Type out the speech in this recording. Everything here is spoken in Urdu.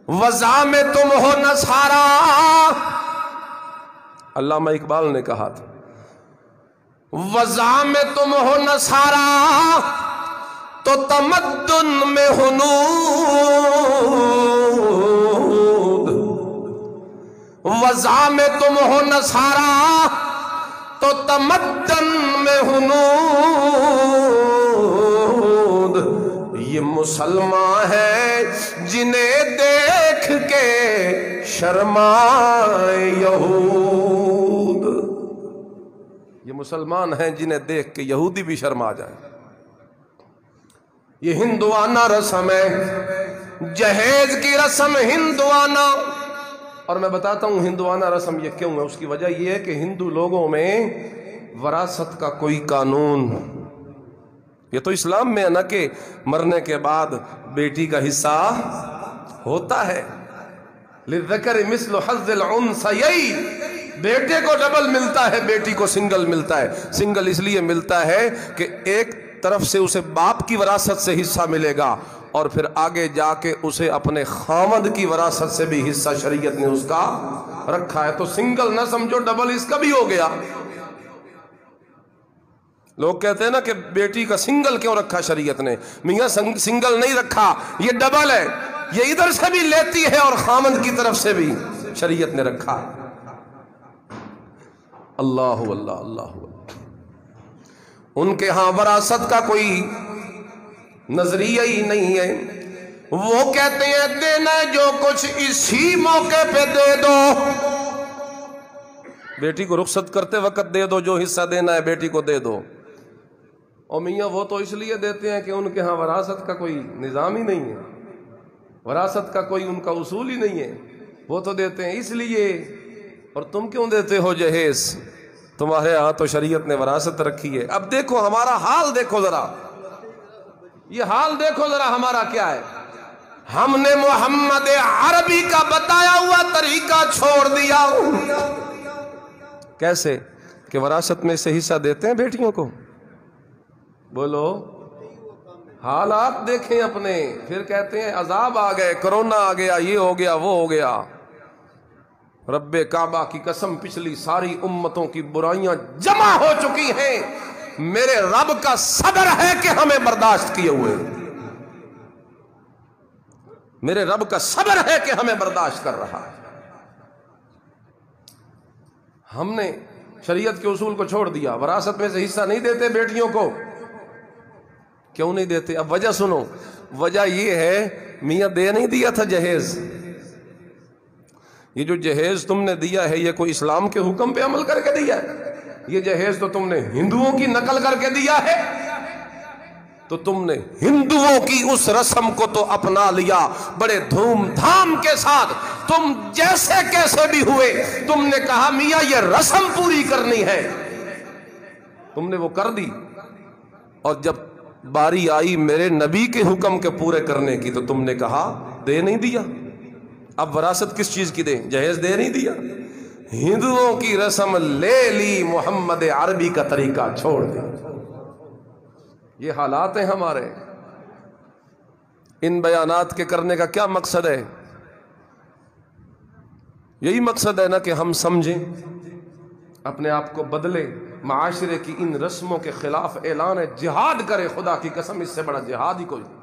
وضع میں تم ہو نصارا، علامہ اقبال نے کہا تھا وضع میں تم ہو نصارا تو تمدن میں ہنود، وضع میں تم ہو نصارا تو تمدن میں ہنود، یہ مسلمان ہے جنہیں دیکھ کے شرمائے یہود، یہ مسلمان ہیں جنہیں دیکھ کے یہودی بھی شرما جائیں۔ یہ ہندوانہ رسم ہے، جہیز کی رسم ہندوانہ، اور میں بتاتا ہوں ہندوانہ رسم یہ کیوں ہے۔ اس کی وجہ یہ ہے کہ ہندو لوگوں میں وراثت کا کوئی قانون، یہ تو اسلام میں ہے نا کہ مرنے کے بعد بیٹی کا حصہ ہوتا ہے، للذکر مثل حظ الانثیین، بیٹے کو ڈبل ملتا ہے، بیٹی کو سنگل ملتا ہے۔ سنگل اس لیے ملتا ہے کہ ایک طرف سے اسے باپ کی وراثت سے حصہ ملے گا اور پھر آگے جا کے اسے اپنے خامد کی وراثت سے بھی حصہ شریعت نے اس کا رکھا ہے۔ تو سنگل نہ سمجھو، ڈبل اس کا بھی ہو گیا۔ لوگ کہتے ہیں نا کہ بیٹی کا سنگل کیوں رکھا شریعت نے؟ میاں سنگل نہیں رکھا، یہ ڈبل ہے، یہ ادھر سے بھی لیتی ہے اور خامد کی طرف سے بھی شریعت نے رکھا۔ اللہ اللہ اللہ، ان کے ہاں وراثت کا کوئی نظریہ ہی نہیں ہے۔ وہ کہتے ہیں دینا جو کچھ اسی موقع پہ دے دو، بیٹی کو رخصت کرتے وقت دے دو، جو حصہ دینا ہے بیٹی کو دے دو۔ اور میاں وہ تو اس لیے دیتے ہیں کہ ان کے ہاں وراثت کا کوئی نظام ہی نہیں ہے، وراثت کا کوئی ان کا اصول ہی نہیں ہے، وہ تو دیتے ہیں اس لیے۔ اور تم کیوں دیتے ہو جہیز؟ تمہارے ہاں تو شریعت نے وراثت رکھی ہے۔ اب دیکھو ہمارا حال، دیکھو ذرا یہ حال دیکھو ذرا ہمارا کیا ہے۔ ہم نے محمد عربی کا بتایا ہوا طریقہ چھوڑ دیا۔ کیسے؟ کہ وراثت میں سے حصہ دیتے ہیں بیٹیوں کو۔ بولو، حالات دیکھیں اپنے، پھر کہتے ہیں عذاب آ گئے، کرونا آ گیا، یہ ہو گیا، وہ ہو گیا۔ رب کعبہ کی قسم، پچھلی ساری امتوں کی برائیاں جمع ہو چکی ہیں، میرے رب کا صبر ہے کہ ہمیں برداشت کیے ہوئے، میرے رب کا صبر ہے کہ ہمیں برداشت کر رہا ہے۔ ہم نے شریعت کے اصول کو چھوڑ دیا، وراثت میں سے حصہ نہیں دیتے بیٹیوں کو۔ کیوں نہیں دیتے؟ اب وجہ سنو، وجہ یہ ہے میاں دے نہیں دیا تھا جہیز، یہ جو جہیز تم نے دیا ہے یہ کوئی اسلام کے حکم پہ عمل کر کے دیا ہے؟ یہ جہیز تو تم نے ہندوؤں کی نقل کر کے دیا ہے، تو تم نے ہندوؤں کی اس رسم کو تو اپنا لیا بڑے دھوم دھام کے ساتھ۔ تم جیسے کیسے بھی ہوئے، تم نے کہا میاں یہ رسم پوری کرنی ہے، تم نے وہ کر دی۔ اور جب باری آئی میرے نبی کے حکم کے پورے کرنے کی تو تم نے کہا دے نہیں دیا۔ اب وراثت کس چیز کی دیں؟ جہیز دے نہیں دیا، ہندوؤں کی رسم لے لی، محمد عربی کا طریقہ چھوڑ دیا۔ یہ حالات ہیں ہمارے۔ ان بیانات کے کرنے کا کیا مقصد ہے؟ یہی مقصد ہے نا کہ ہم سمجھیں، اپنے آپ کو بدلیں، معاشرے کی ان رسموں کے خلاف اعلان جہاد کرے۔ خدا کی قسم اس سے بڑا جہاد ہی کوئی نہیں۔